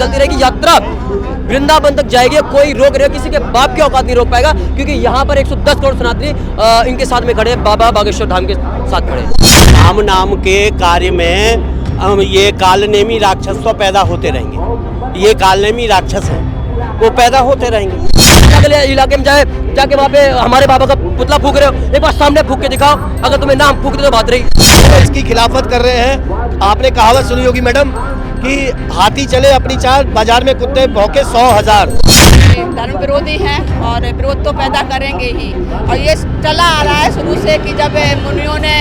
निकलती रहेगी, यात्रा वृंदावन तक जाएगी, कोई रोक रहे, किसी के बाप की औकात नहीं रोक पाएगा, क्योंकि यहाँ पर 110 करोड़ सनातनी इनके साथ में खड़े हैं, बाबा बागेश्वर धाम के साथ खड़े हैं। राम नाम के कार्य में ये कालनेमी राक्षस तो पैदा होते रहेंगे, ये कालनेमी राक्षस है, वो पैदा होते रहेंगे। अगले इलाके में जाके वहाँ पे हमारे बाबा का पुतला फूक रहे हो, एक बार सामने फूक के दिखाओ, अगर तुम्हें नाम फूक दे तो बात रही। इसकी खिलाफत कर रहे हैं। आपने कहावत सुनी होगी मैडम कि हाथी चले अपनी चाल, बाजार में कुत्ते भौंके 100,000। धर्म विरोधी हैं और विरोध तो पैदा करेंगे ही, और ये चला आ रहा है शुरू से कि जब मुनियों ने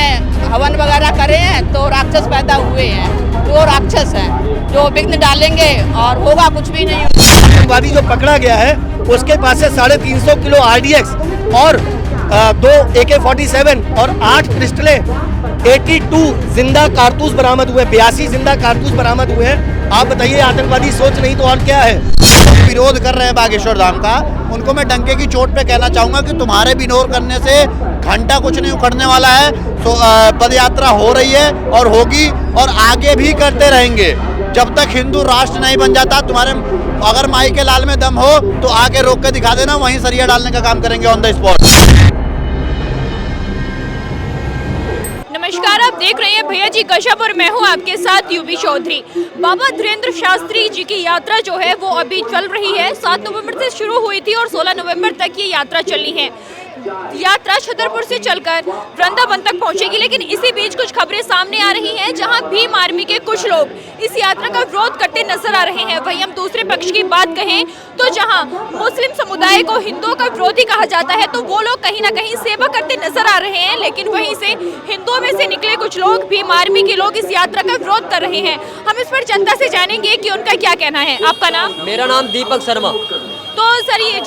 हवन वगैरह करे हैं तो राक्षस पैदा हुए हैं, वो राक्षस हैं जो विघ्न डालेंगे और होगा कुछ भी नहीं। आतंकवादी जो पकड़ा गया है उसके पास से 350 किलो RDX और 2 AK-47 और 8 पिस्टलें, 82 जिंदा कारतूस बरामद हुए, 82 जिंदा कारतूस बरामद हुए हैं। आप बताइए, आतंकवादी सोच नहीं तो और क्या है। विरोध कर रहे हैं बागेश्वर धाम का, उनको मैं डंके की चोट पे कहना चाहूंगा कि तुम्हारे विरोध करने से घंटा कुछ नहीं उखड़ने वाला है। तो पद यात्रा हो रही है और होगी और आगे भी करते रहेंगे जब तक हिंदू राष्ट्र नहीं बन जाता। तुम्हारे अगर माई के लाल में दम हो तो आके रोक के दिखा देना, वहीं सरिया डालने का काम करेंगे ऑन द स्पॉट। नमस्कार, आप देख रहे हैं भैया जी कश्यप और मैं हूं आपके साथ यूबी चौधरी। बाबा धीरेन्द्र शास्त्री जी की यात्रा जो है वो अभी चल रही है। 7 नवंबर से शुरू हुई थी और 16 नवंबर तक ये यात्रा चली है। यात्रा छतरपुर से चलकर वृंदावन तक पहुंचेगी, लेकिन इसी बीच कुछ खबरें सामने आ रही हैं जहां भीम आर्मी के कुछ लोग इस यात्रा का विरोध करते नजर आ रहे हैं। वहीं हम दूसरे पक्ष की बात कहें तो जहां मुस्लिम समुदाय को हिंदुओं का विरोधी कहा जाता है, तो वो लोग कहीं ना कहीं सेवा करते नजर आ रहे हैं, लेकिन वहीं से हिंदुओं में से निकले कुछ लोग, भीम आर्मी के लोग, इस यात्रा का विरोध कर रहे हैं। हम इस पर जनता से जानेंगे कि उनका क्या कहना है। आपका नाम? मेरा नाम दीपक शर्मा। तो सर, ये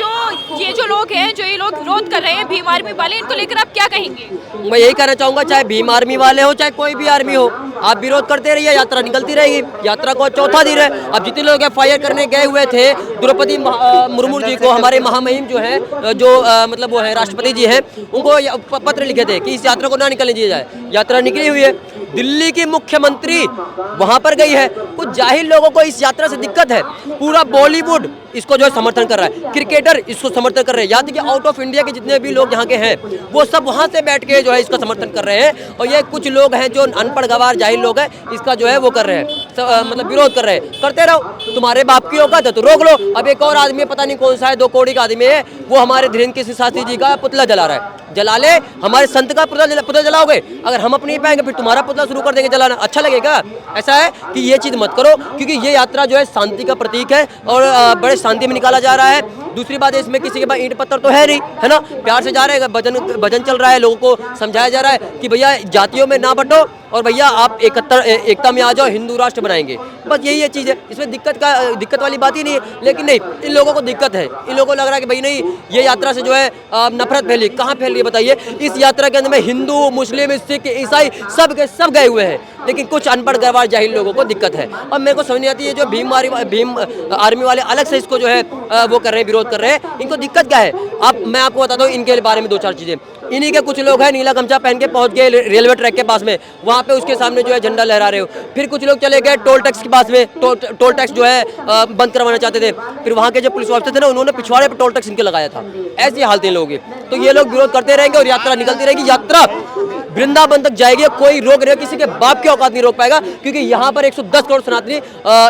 जो लोग हैं, जो ये लोग विरोध कर रहे हैं भीम आर्मी वाले, इनको लेकर आप क्या कहेंगे? मैं यही कहना चाहूंगा, चाहे भीम आर्मी वाले हो चाहे कोई भी आर्मी हो, आप विरोध करते रहिए, यात्रा निकलती रहेगी। यात्रा को चौथा दिन है। अब जितने लोग FIR करने गए हुए थे द्रौपदी मुर्मू जी को, हमारे महामहिम जो है, जो मतलब वो है राष्ट्रपति जी हैं, उनको पत्र लिखे थे कि इस यात्रा को ना निकलने दिया जाए। यात्रा निकली हुई है, दिल्ली की मुख्यमंत्री वहां पर गई है। कुछ जाहिल लोगों को इस यात्रा से दिक्कत है। पूरा बॉलीवुड इसको जो है समर्थन कर रहा है, क्रिकेटर इसको समर्थन कर रहे हैं, याद कि आउट ऑफ इंडिया के जितने भी लोग यहाँ के हैं वो सब वहाँ से बैठ के जो है इसका समर्थन कर रहे हैं। और ये कुछ लोग हैं जो अनपढ़ गवार जाहिल लोग हैं, इसका जो है वो कर रहे हैं, मतलब विरोध कर रहे हैं। करते रहो, तुम्हारे बाप की औकात है तो रोक लो। अब एक और आदमी पता नहीं कौन सा है, 2 कौड़ी का आदमी है, वो हमारे धीरेन्द्र कृष्ण शास्त्री जी का पुतला जला रहा है। जला ले, हमारे संत का पुतला जलाओगे, अगर हम अपनी पाएंगे फिर तुम्हारा पुतला शुरू कर देंगे जलाना। अच्छा लगेगा? ऐसा है कि ये चीज मत करो, क्योंकि ये यात्रा जो है शांति का प्रतीक है और बड़े शांति में निकाला जा रहा है। दूसरी बात है, इसमें किसी के पास ईंट पत्थर तो है नहीं, है ना, प्यार से जा रहे हैं। भजन चल रहा है, लोगों को समझाया जा रहा है कि भैया जातियों में ना बंटो और भैया आप एकता में आ जाओ, हिंदू राष्ट्र बनाएंगे। बस यही ये चीज़ है, इसमें दिक्कत वाली बात ही नहीं है। लेकिन नहीं, इन लोगों को दिक्कत है, इन लोगों को लग रहा है कि भाई नहीं, ये यात्रा से जो है नफरत फैली। कहाँ फैल रही है बताइए? इस यात्रा के अंदर में हिंदू, मुस्लिम, सिख, ईसाई सब के सब गए हुए हैं, लेकिन कुछ अनपढ़ गवार जाहिल लोगों को दिक्कत है। और मेरे को समझ नहीं आती है जो भीम आर्मी वाले अलग से इसको जो है वो कर रहे हैं, विरोध कर रहे हैं। इनको दिक्कत क्या है? मैं आपको बताता हूँ इनके बारे में 2-4 चीजें। इन्हीं के कुछ लोग हैं, नीला गमछा पहन के पहुंच गए रेलवे ट्रैक के पास में, वहाँ पे उसके सामने जो है झंडा लहरा रहे हो। फिर कुछ लोग चले गए टोल टैक्स के पास में, टोल टैक्स जो है बंद करवाना चाहते थे। फिर वहाँ के जो पुलिस ऑफिसर थे ना, उन्होंने पिछवाड़े पे टोल टैक्स इनके लगाया था। ऐसी हालत इन लोगों की। तो ये लोग विरोध करते रहेंगे और यात्रा निकलती रहेगी। यात्रा वृंदावन तक जाएगी, कोई रोक रहे, किसी के बाप की औकात नहीं रोक पाएगा, क्योंकि यहाँ पर 110 करोड़ सनातनी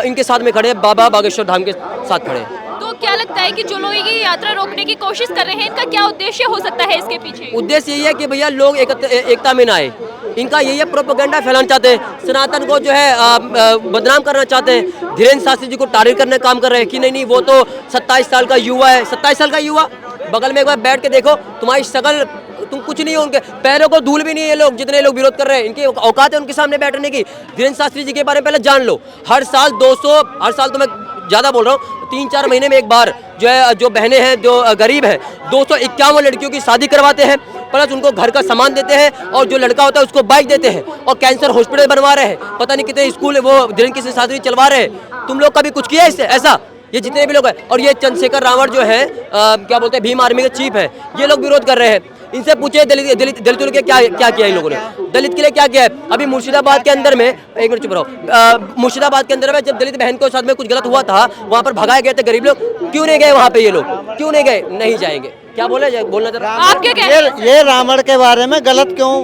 इनके साथ में खड़े हैं, बाबा बागेश्वर धाम के साथ खड़े हैं। तो क्या लगता है कि जो लोग ये यात्रा रोकने की कोशिश कर रहे हैं, इनका क्या उद्देश्य हो सकता है इसके पीछे? उद्देश्य यही है कि भैया लोग एकता में ना आए। इनका यही है, प्रोपेगेंडा फैलाना चाहते हैं, सनातन को जो है बदनाम करना चाहते हैं। धीरेन्द्र शास्त्री जी को टारगेट करने का काम कर रहे हैं कि नहीं वो तो 27 साल का युवा है। 27 साल का युवा, बगल में एक बार बैठ के देखो, तुम्हारी शकल, तुम कुछ नहीं हो, उनके पैरों को धूल भी नहीं है। लोग जितने लोग विरोध कर रहे हैं, इनकी औकात है उनके सामने बैठने की। धीरेन्द्र शास्त्री जी के बारे में पहले जान लो। हर साल तो मैं ज़्यादा बोल रहा हूँ, 3-4 महीने में एक बार जो है, जो बहनें हैं जो गरीब हैं, 251 लड़कियों की शादी करवाते हैं, प्लस उनको घर का सामान देते हैं, और जो लड़का होता है उसको बाइक देते हैं, और कैंसर हॉस्पिटल बनवा रहे हैं, पता नहीं कितने स्कूल वो धीरेन्द्र कृष्ण शास्त्री चलवा रहे हैं। तुम लोग कभी कुछ किया इससे? ऐसा ये जितने भी लोग हैं, और ये चंद्रशेखर रावण जो है क्या बोलते हैं, भीम आर्मी के चीफ है, ये लोग विरोध कर रहे हैं। इनसे पूछे दलितों के लिए क्या किया इन लोगों ने, दलित के लिए क्या किया है। अभी मुर्शिदाबाद के अंदर में, एक मिनट चुप रहो, मुर्शिदाबाद के अंदर में जब दलित बहन के साथ में कुछ गलत हुआ था, वहाँ पर भगाए गए थे गरीब लोग, क्यों नहीं गए वहाँ पे ये लोग, क्यों नहीं गए, नहीं जाएंगे। क्या बोला जाए, बोलना जरा। आप क्या कह रहे हैं? ये रावण के बारे में गलत क्यों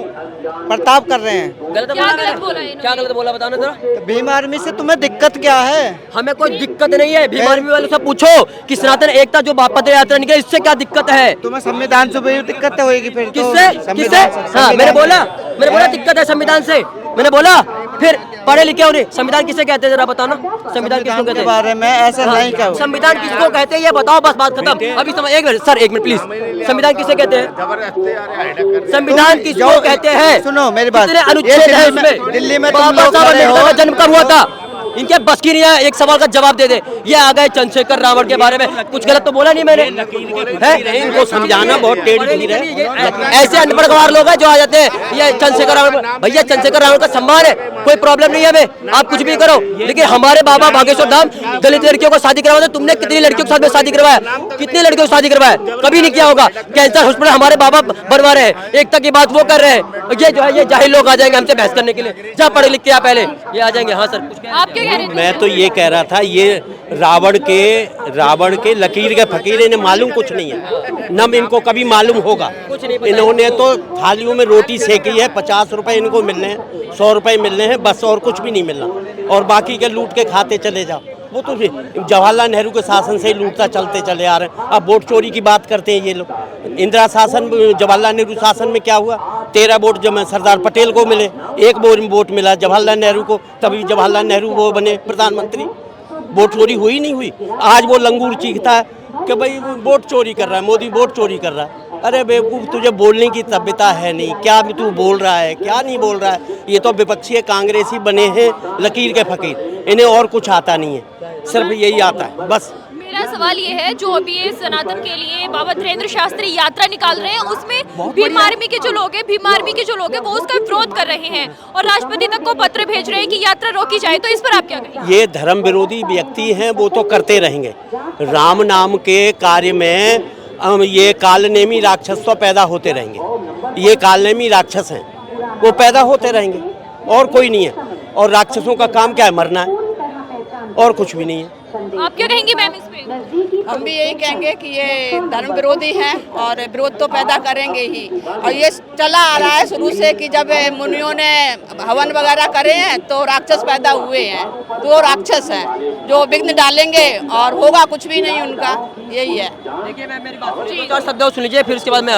प्रताप कर रहे हैं? गलत क्या बोला, गलत बोला इन्होंने? क्या गलत बोला बताना जरा। भीम आर्मी से तुम्हें दिक्कत क्या है? हमें कोई दिक्कत नहीं है, भीम आर्मी वालों से पूछो कि सनातन एकता जो पद यात्रा निकले, इससे क्या दिक्कत है। तुम्हें संविधान से भी दिक्कत होगी फिर तो। किससे किससे? हाँ मैंने बोला दिक्कत है संविधान से, मैंने बोला। फिर पढ़े लिखे हो नहीं, संविधान किसे कहते हैं जरा बताना, संविधान किसको कहते के हैं? बारे में ऐसा नहीं कहो। संविधान किसको कहते हैं ये बताओ, बस बात खत्म। अभी एक मिनट सर, एक मिनट प्लीज, संविधान किसे कहते हैं? संविधान किसको कहते हैं? सुनो मेरी बात, कितने अनुच्छेद है उसमें? दिल्ली में तुम बाबा लोग साहब खड़े हो। अम्बेडकर का जन्म कब हुआ था? इनके बस की नहीं है एक सवाल का जवाब दे दे। ये आ गए चंद्रशेखर रावण के बारे में, कुछ गलत तो बोला नहीं मैंने, है? इनको समझाना बहुत टेढ़ी है। ऐसे अनपढ़ गवार लोग हैं जो आ जाते हैं, ये चंद्रशेखर रावण, भैया चंद्रशेखर रावण का सम्मान है, कोई प्रॉब्लम नहीं है हमें, आप कुछ भी करो। लेकिन हमारे बाबा बागेश्वर धाम दलित लड़कियों को शादी करवाते, तुमने कितनी लड़कियों के साथ में शादी करवाया, कितनी लड़कियों को शादी करवाया? कभी नहीं किया होगा। कैंसर हॉस्पिटल हमारे बाबा बनवा रहे हैं, एकता की बात वो कर रहे हैं। ये जो है ये जाहिल लोग आ जाएंगे हमसे बहस करने के लिए, जहाँ पढ़े लिख के आ पहले ये आ जाएंगे। हाँ सर, आप क्या कह रहे थे? मैं तो ये कह रहा था, ये रावण के लकीर के फकीर, इन्हें मालूम कुछ नहीं है, न इनको कभी मालूम होगा। इन्होंने तो थालियों में रोटी सेकी है, 50 रुपए इनको मिलने हैं, 100 रुपए मिलने हैं, बस और कुछ भी नहीं मिलना, और बाकी के लूट के खाते चले जाओ। वो तो जवाहरलाल नेहरू के शासन से ही लूटता चलते चले आ रहे हैं। अब वोट चोरी की बात करते हैं ये लोग। इंदिरा शासन, जवाहरलाल नेहरू शासन में क्या हुआ? 13 वोट जब सरदार पटेल को मिले, 1 वोट मिला जवाहरलाल नेहरू को, तभी जवाहरलाल नेहरू वो बने प्रधानमंत्री। वोट चोरी हुई नहीं हुई। आज वो लंगूर चीखता है कि भाई वोट चोरी कर रहा है, मोदी वोट चोरी कर रहा है। अरे बेवकूफ़, तुझे बोलने की तबियता है नहीं, क्या भी तू बोल रहा है, क्या नहीं बोल रहा है। ये तो विपक्षी कांग्रेसी बने हैं लकीर के फकीर, इन्हें और कुछ आता नहीं है, सिर्फ यही आता है बस। मेरा सवाल ये है, जो अभी ये सनातन के लिए बाबा धीरेन्द्र शास्त्री यात्रा निकाल रहे हैं, उसमें भीम आर्मी के जो लोग हैं वो उसका विरोध कर रहे हैं और राष्ट्रपति तक को पत्र भेज रहे हैं कि यात्रा रोकी जाए, तो इस पर आप क्या कहेंगे? ये धर्म विरोधी व्यक्ति हैं, वो तो करते रहेंगे। राम नाम के कार्य में ये कालनेमी राक्षस तो पैदा होते रहेंगे। ये कालनेमी राक्षस हैं, वो पैदा होते रहेंगे, और कोई नहीं है। और राक्षसों का काम क्या है? मरना है, और कुछ भी नहीं है। आप क्या कहेंगे मैम इस पे? हम भी यही कहेंगे कि ये धर्म विरोधी हैं और विरोध तो पैदा करेंगे ही। और ये चला आ रहा है शुरू से कि जब मुनियों ने हवन वगैरह करे हैं तो राक्षस पैदा हुए हैं, तो वो राक्षस हैं जो विघ्न डालेंगे और होगा कुछ भी नहीं उनका, यही है। देखिए मैम मेरी बात शब्द सुन लीजिए, फिर उसके बाद मैं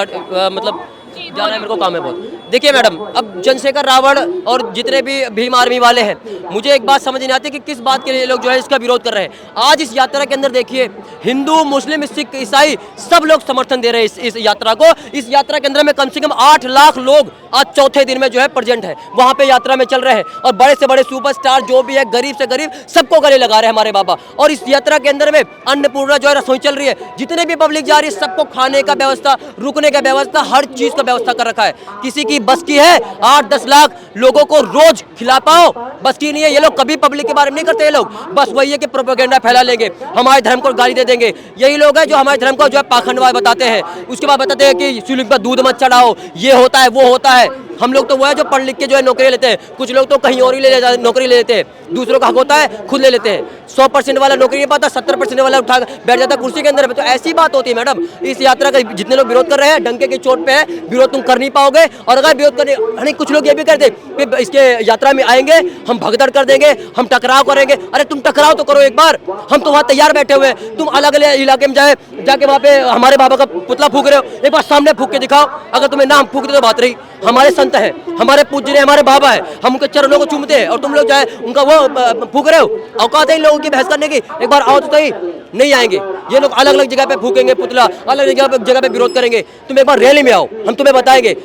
मतलब जाना है, मेरे को काम है बहुत। देखिए मैडम, अब चंद्रशेखर रावण और जितने भी भीम आर्मी वाले हैं, मुझे एक बात समझ नहीं आती कि किस बात के लिए लोग जो है इसका विरोध कर रहे हैं। आज इस यात्रा के अंदर देखिए, हिंदू, मुस्लिम, सिख, ईसाई सब लोग समर्थन दे रहे हैं इस यात्रा को। इस यात्रा के अंदर में कम से कम 8 लाख लोग आज चौथे दिन में जो है प्रेजेंट है, वहाँ पे यात्रा में चल रहे हैं। और बड़े से बड़े सुपरस्टार जो भी है, गरीब से गरीब, सबको गले लगा रहे हैं हमारे बाबा। और इस यात्रा के अंदर में अन्नपूर्णा जो है रसोई चल रही है, जितने भी पब्लिक जा रही है सबको खाने का व्यवस्था, रुकने का व्यवस्था, हर चीज का व्यवस्था कर रखा है। किसी की बस की है 8-10 लाख लोगों को रोज खिला पाओ, बस की नहीं है। ये लोग कभी पब्लिक के बारे में नहीं करते, ये लोग बस वही है कि प्रोपेगेंडा फैला लेंगे, हमारे धर्म को गाली दे देंगे। यही लोग हैं जो हमारे धर्म को जो है पाखंडवाद बताते हैं। उसके बाद बताते हैं कि शिवलिंग पर दूध मत चढ़ाओ, ये होता है वो होता है। हम लोग तो वो है जो पढ़ लिख के जो है नौकरी लेते हैं, कुछ लोग तो कहीं और ही नौकरी ले लेते हैं, दूसरों का हक होता है खुद ले लेते हैं। 100% वाला नौकरी नहीं पाता, 70% वाला उठा बैठ जाता कुर्सी के अंदर। तो ऐसी बात होती है मैडम। इस यात्रा का जितने लोग विरोध कर रहे हैं, डंके की चोट पे है, विरोध तुम कर नहीं पाओगे। और अगर विरोध करने, कुछ लोग ये भी करते इसके यात्रा में आएंगे, हम भगदड़ कर देंगे, हम टकराव करेंगे। अरे तुम टकराव तो करो एक बार, हम तो वहाँ तैयार बैठे हुए हैं। तुम अलग अलग इलाके में जाके वहाँ पे हमारे बाबा का पुतला फूक रहे हो, एक बार सामने फूक के दिखाओ। अगर तुम्हें नाम फूक दे तो बात रही। हमारे संत है, हमारे पूज्य है, हमारे बाबा है, हम उनके चरणों को चूमते हैं और तुम लोग जाए उनका वो फूक रहे हो। औकात है इन लोगों की बहस करने की? एक बार आओ तो सही। नहीं आएंगे ये लोग, अलग अलग जगह पे फूकेंगे पुतला, अलग जगह पे विरोध करेंगे। तुम एक बार रैली में आओ, हम तुम्हें बताएंगे।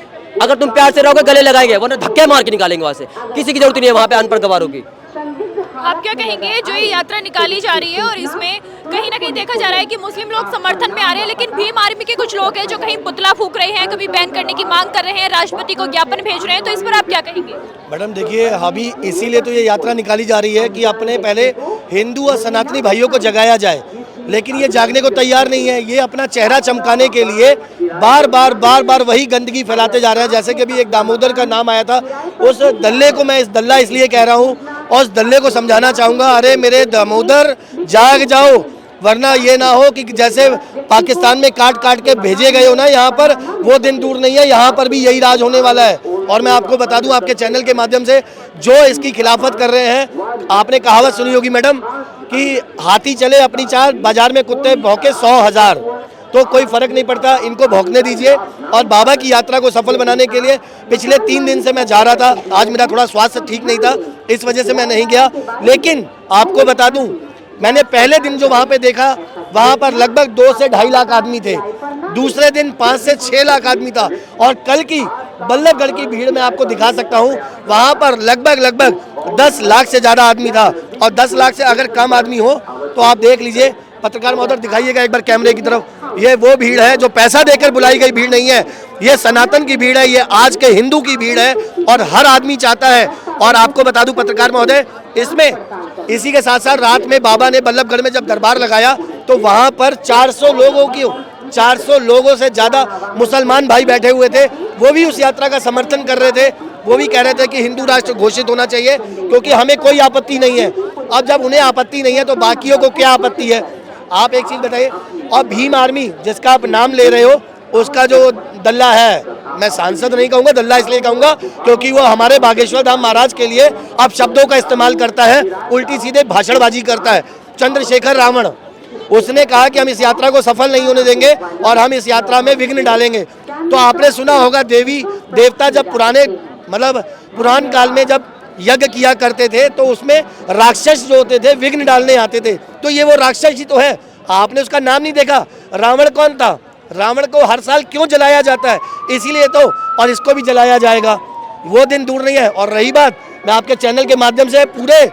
अगर तुम प्यार से रहोगे गले लगाएंगे, वरना धक्के मार के निकालेंगे वहाँ से। किसी की जरूरत नहीं है वहाँ पे अनपढ़ गवारों की। आप क्या कहेंगे, जो ये यात्रा निकाली जा रही है और इसमें कहीं ना कहीं देखा जा रहा है कि मुस्लिम लोग समर्थन में आ रहे हैं, लेकिन भीम आर्मी के कुछ लोग हैं जो कहीं पुतला फूक रहे हैं, कभी बैन करने की मांग कर रहे हैं, राष्ट्रपति को ज्ञापन भेज रहे हैं, तो इस पर आप क्या कहेंगे? मैडम देखिए, अभी इसीलिए तो ये यात्रा निकाली जा रही है कि अपने पहले हिंदू और सनातनी भाइयों को जगाया जाए, लेकिन ये जागने को तैयार नहीं है। ये अपना चेहरा चमकाने के लिए बार बार वही गंदगी फैलाते जा रहे हैं। जैसे कि अभी एक दामोदर का नाम आया था, उस दल्ले को मैं इस दल्ला इसलिए कह रहा हूँ और उस दल्ले को समझाना चाहूँगा, अरे मेरे दामोदर जाग जाओ, वरना ये ना हो कि जैसे पाकिस्तान में काट काट के भेजे गए हो ना यहाँ पर, वो दिन दूर नहीं है, यहाँ पर भी यही राज होने वाला है। और मैं आपको बता दूं आपके चैनल के माध्यम से, जो इसकी खिलाफत कर रहे हैं, आपने कहावत सुनी होगी मैडम कि हाथी चले अपनी चाल, बाजार में कुत्ते भौंके 100,000, तो कोई फर्क नहीं पड़ता, इनको भौंकने दीजिए। और बाबा की यात्रा को सफल बनाने के लिए पिछले 3 दिन से मैं जा रहा था, आज मेरा थोड़ा स्वास्थ्य ठीक नहीं था, इस वजह से मैं नहीं गया। लेकिन आपको बता दूं, मैंने पहले दिन जो वहाँ पे देखा, वहाँ पर लगभग 2 से 2.5 लाख आदमी थे, दूसरे दिन 5 से 6 लाख आदमी था, और कल की बल्लभगढ़ की भीड़ मैं आपको दिखा सकता हूँ, वहाँ पर लगभग 10 लाख से ज़्यादा आदमी था। और 10 लाख से अगर कम आदमी हो तो आप देख लीजिए, पत्रकार महोदय दिखाइएगा एक बार कैमरे की तरफ, ये वो भीड़ है जो पैसा देकर बुलाई गई भीड़ नहीं है, ये सनातन की भीड़ है, ये आज के हिंदू की भीड़ है, और हर आदमी चाहता है। और आपको बता दूं पत्रकार महोदय, इसमें इसी के साथ साथ रात में बाबा ने बल्लभगढ़ में जब दरबार लगाया तो वहां पर 400 लोगों से ज्यादा मुसलमान भाई बैठे हुए थे, वो भी उस यात्रा का समर्थन कर रहे थे, वो भी कह रहे थे कि हिंदू राष्ट्र घोषित होना चाहिए, क्योंकि हमें कोई आपत्ति नहीं है। अब जब उन्हें आपत्ति नहीं है तो बाकियों को क्या आपत्ति है? आप एक चीज बताइए, और भीम आर्मी जिसका आप नाम ले रहे हो, उसका जो दल्ला है, मैं सांसद नहीं कहूँगा, दल्ला इसलिए कहूँगा क्योंकि वो हमारे बागेश्वर धाम महाराज के लिए अब शब्दों का इस्तेमाल करता है, उल्टी सीधे भाषणबाजी करता है। चंद्रशेखर रावण, उसने कहा कि हम इस यात्रा को सफल नहीं होने देंगे और हम इस यात्रा में विघ्न डालेंगे। तो आपने सुना होगा, देवी देवता जब पुरान काल में जब यज्ञ किया करते थे तो उसमें राक्षस जो होते थे विघ्न डालने आते थे, तो ये वो राक्षस ही तो है। आपने उसका नाम नहीं देखा, रावण कौन था? रावण को हर साल क्यों जलाया जाता है? इसीलिए तो, और इसको भी जलाया जाएगा, वो दिन दूर नहीं है। और रही बात, मैं आपके चैनल के माध्यम से पूरे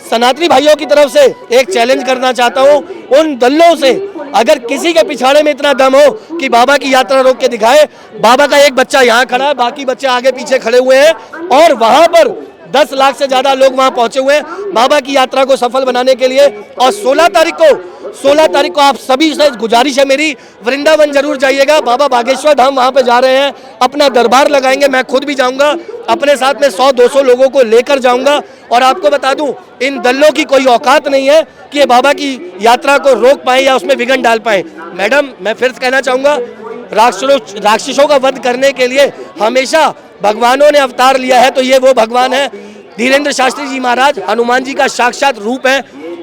सनातनी भाइयों की तरफ से एक चैलेंज करना चाहता हूँ, उन दल्लों से, अगर किसी के पिछाड़े में इतना दम हो कि बाबा की यात्रा रोक के दिखाए, बाबा का एक बच्चा यहाँ खड़ा है, बाकी बच्चे आगे पीछे खड़े हुए हैं, और वहां पर 10 लाख से ज्यादा लोग वहां पहुंचे हुए हैं बाबा की यात्रा को सफल बनाने के लिए। और 16 तारीख को आप सभी से गुजारिश है मेरी, वृंदावन जरूर जाइएगा, बाबा बागेश्वर धाम वहां पे जा रहे हैं, अपना दरबार लगाएंगे, मैं खुद भी जाऊंगा, अपने साथ में 100-200 लोगों को लेकर जाऊंगा। और आपको बता दूं, इन दल्लों की कोई औकात नहीं है कि ये बाबा की यात्रा को रोक पाए या उसमें विघ्न डाल पाए। मैडम, मैं फिर कहना चाहूंगा, राक्षसों का वध करने के लिए हमेशा भगवानों ने अवतार लिया है, तो ये वो भगवान है। धीरेन्द्र शास्त्री जी महाराज हनुमान जी का साक्षात रूप है,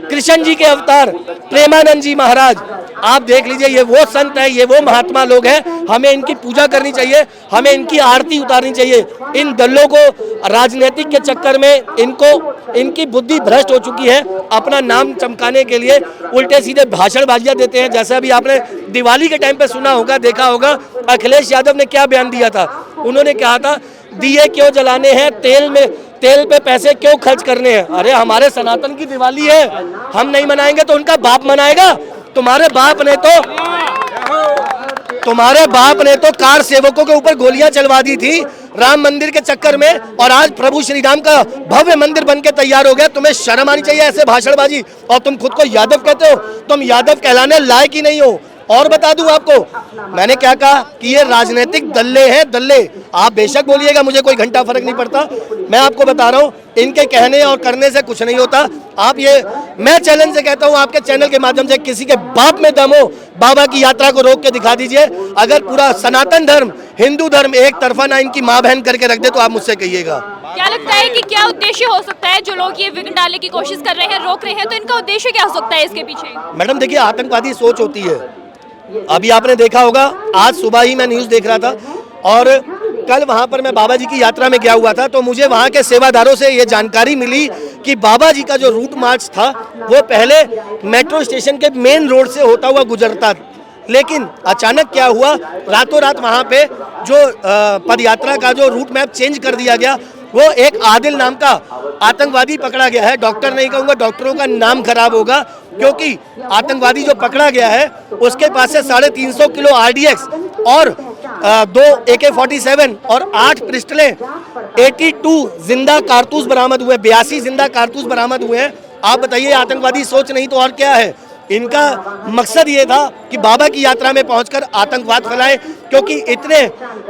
कृष्ण जी के अवतार प्रेमानंद जी महाराज, आप देख लीजिए, ये वो संत है, ये वो महात्मा लोग हैं, हमें इनकी पूजा करनी चाहिए, हमें इनकी आरती उतारनी चाहिए। इन दलों को राजनीतिक के चक्कर में इनकी बुद्धि भ्रष्ट हो चुकी है, अपना नाम चमकाने के लिए उल्टे सीधे भाषणबाजियां देते हैं। जैसे अभी आपने दिवाली के टाइम पे सुना होगा, देखा होगा, अखिलेश यादव ने क्या बयान दिया था, उन्होंने कहा था दिए क्यों जलाने हैं, तेल पे पैसे क्यों खर्च करने हैं। अरे हमारे सनातन की दिवाली है, हम नहीं मनाएंगे तो उनका बाप मनाएगा। तुम्हारे बाप ने तो कार सेवकों के ऊपर गोलियां चलवा दी थी राम मंदिर के चक्कर में, और आज प्रभु श्री राम का भव्य मंदिर बनके तैयार हो गया। तुम्हें शर्म आनी चाहिए ऐसे भाषणबाजी, और तुम खुद को यादव कहते हो, तुम यादव कहलाने लायक ही नहीं हो। और बता दूं आपको, मैंने क्या कहा कि ये राजनीतिक दल्ले हैं, दल्ले। आप बेशक बोलिएगा, मुझे कोई घंटा फर्क नहीं पड़ता, मैं आपको बता रहा हूं, इनके कहने और करने से कुछ नहीं होता। मैं चैलेंज से कहता हूं, आपके चैनल के माध्यम से, किसी के बाप में दम हो, बाबा की यात्रा को रोक के दिखा दीजिए। अगर पूरा सनातन धर्म, हिंदू धर्म एक तरफा ना इनकी माँ बहन करके रख दे तो आप मुझसे कहिएगा। क्या लगता है कि क्या उद्देश्य हो सकता है, जो लोग ये विघ्न डालने की कोशिश कर रहे हैं, रोक रहे हैं, तो इनका उद्देश्य क्या हो सकता है इसके पीछे? मैडम देखिए, आतंकवादी सोच होती है। अभी आपने देखा होगा, आज सुबह ही मैं न्यूज़ देख रहा था, और कल वहां पर मैं बाबा जी की यात्रा में गया हुआ था, तो मुझे वहां के सेवादारों से ये जानकारी मिली कि बाबा जी का जो रूट मार्च था वो पहले मेट्रो स्टेशन के मेन रोड से होता हुआ गुजरता, लेकिन अचानक क्या हुआ, रातों रात वहां पे जो पदयात्रा का जो रूट मैप चेंज कर दिया गया। वो एक आदिल नाम का आतंकवादी पकड़ा गया है, डॉक्टर नहीं कहूँगा, डॉक्टरों का नाम खराब होगा, क्योंकि आतंकवादी जो पकड़ा गया है उसके पास से 350 किलो RDX और 2 AK-47 और 8 पिस्टलें, 82 जिंदा कारतूस बरामद हुए, 82 जिंदा कारतूस बरामद हुए हैं। आप बताइए, आतंकवादी सोच नहीं तो और क्या है? इनका मकसद ये था कि बाबा की यात्रा में पहुंचकर आतंकवाद फैलाएं, क्योंकि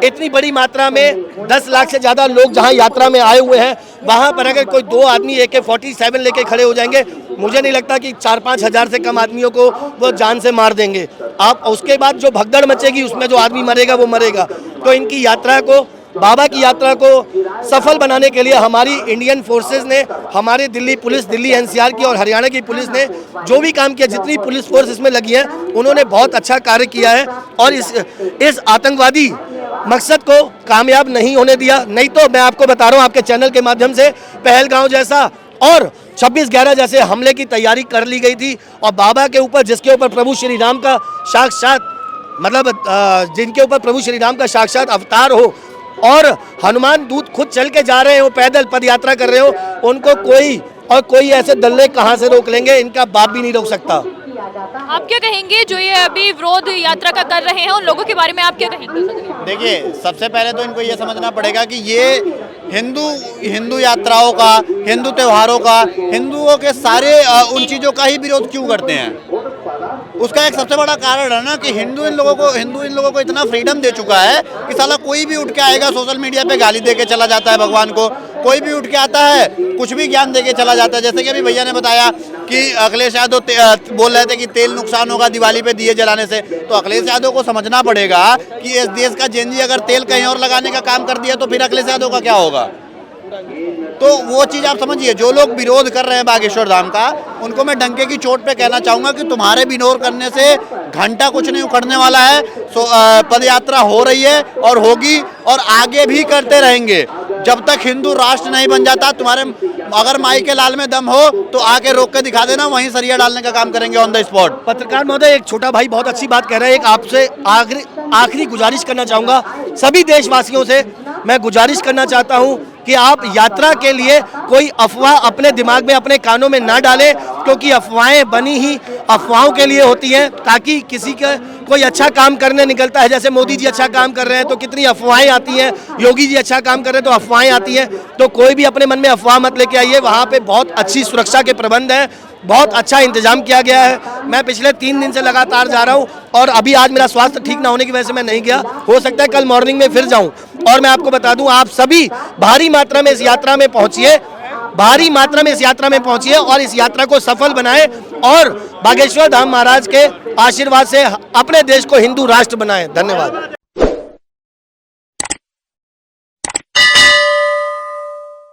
इतनी बड़ी मात्रा में 10 लाख से ज़्यादा लोग जहां यात्रा में आए हुए हैं, वहां पर अगर कोई 2 आदमी AK-47 लेके खड़े हो जाएंगे, मुझे नहीं लगता कि 4-5 हज़ार से कम आदमियों को वो जान से मार देंगे। आप उसके बाद जो भगदड़ मचेगी उसमें जो आदमी मरेगा वो मरेगा। तो इनकी यात्रा को, बाबा की यात्रा को सफल बनाने के लिए हमारी इंडियन फोर्सेस ने, हमारे दिल्ली पुलिस, दिल्ली NCR की और हरियाणा की पुलिस ने जो भी काम किया, जितनी पुलिस फोर्स इसमें लगी है, उन्होंने बहुत अच्छा कार्य किया है और इस आतंकवादी मकसद को कामयाब नहीं होने दिया। नहीं तो मैं आपको बता रहा हूँ आपके चैनल के माध्यम से, पहलगांव जैसा और 26/11 जैसे हमले की तैयारी कर ली गई थी और बाबा के ऊपर, जिसके ऊपर प्रभु श्री राम का साक्षात जिनके ऊपर प्रभु श्री राम का साक्षात अवतार हो और हनुमान दूत खुद चल के जा रहे हो, पैदल पद यात्रा कर रहे हो, उनको कोई ऐसे दल्ले कहां से रोक लेंगे? इनका बाप भी नहीं रोक सकता। आप क्या कहेंगे जो ये अभी विरोध यात्रा का कर रहे हैं उन लोगों के बारे में आप क्या कहेंगे? देखिए, सबसे पहले तो इनको ये समझना पड़ेगा कि ये हिंदू यात्राओं का, हिंदू त्योहारों का, हिंदुओं के सारे उन चीज़ों का ही विरोध क्यों करते हैं। उसका एक सबसे बड़ा कारण है ना कि हिंदू इन लोगों को इतना फ्रीडम दे चुका है कि साला कोई भी उठ के आएगा, सोशल मीडिया पे गाली दे के चला जाता है भगवान को, कोई भी उठ के आता है कुछ भी ज्ञान दे के चला जाता है। जैसे कि अभी भैया ने बताया कि अखिलेश यादव बोल रहे थे कि तेल नुकसान होगा दिवाली पे दिए जलाने से, तो अखिलेश यादव को समझना पड़ेगा कि इस देश का जेनजी अगर तेल कहीं और लगाने का काम कर दिया तो फिर अखिलेश यादव का क्या होगा। तो वो चीज़ आप समझिए, जो लोग विरोध कर रहे हैं बागेश्वर धाम का, उनको मैं डंके की चोट पे कहना चाहूँगा कि तुम्हारे विरोध करने से घंटा कुछ नहीं उखड़ने वाला है। पद यात्रा हो रही है और होगी और आगे भी करते रहेंगे जब तक हिंदू राष्ट्र नहीं बन जाता। तुम्हारे अगर माई के लाल में दम हो तो आके रोक के दिखा देना, वहीं सरिया डालने का काम करेंगे ऑन द स्पॉट। पत्रकार महोदय, एक छोटा भाई बहुत अच्छी बात कह रहा है। एक आपसे आखिरी गुजारिश करना चाहूँगा, सभी देशवासियों से मैं गुजारिश करना चाहता हूँ कि आप यात्रा के लिए कोई अफवाह अपने दिमाग में, अपने कानों में ना डालें, क्योंकि अफवाहें बनी ही अफवाहों के लिए होती हैं, ताकि किसी का कोई अच्छा काम करने निकलता है, जैसे मोदी जी अच्छा काम कर रहे हैं तो कितनी अफवाहें आती हैं, योगी जी अच्छा काम कर रहे हैं तो अफवाहें आती हैं। तो कोई भी अपने मन में अफवाह मत लेके आइए। वहाँ पे बहुत अच्छी सुरक्षा के प्रबंध हैं, बहुत अच्छा इंतजाम किया गया है। मैं पिछले 3 दिन से लगातार जा रहा हूँ और अभी आज मेरा स्वास्थ्य ठीक ना होने की वजह से मैं नहीं गया, हो सकता है कल मॉर्निंग में फिर जाऊँ। और मैं आपको बता दूं, आप सभी भारी मात्रा में इस यात्रा में पहुंचिए, और इस यात्रा को सफल बनाएं और बागेश्वर धाम महाराज के आशीर्वाद से अपने देश को हिंदू राष्ट्र बनाएं। धन्यवाद।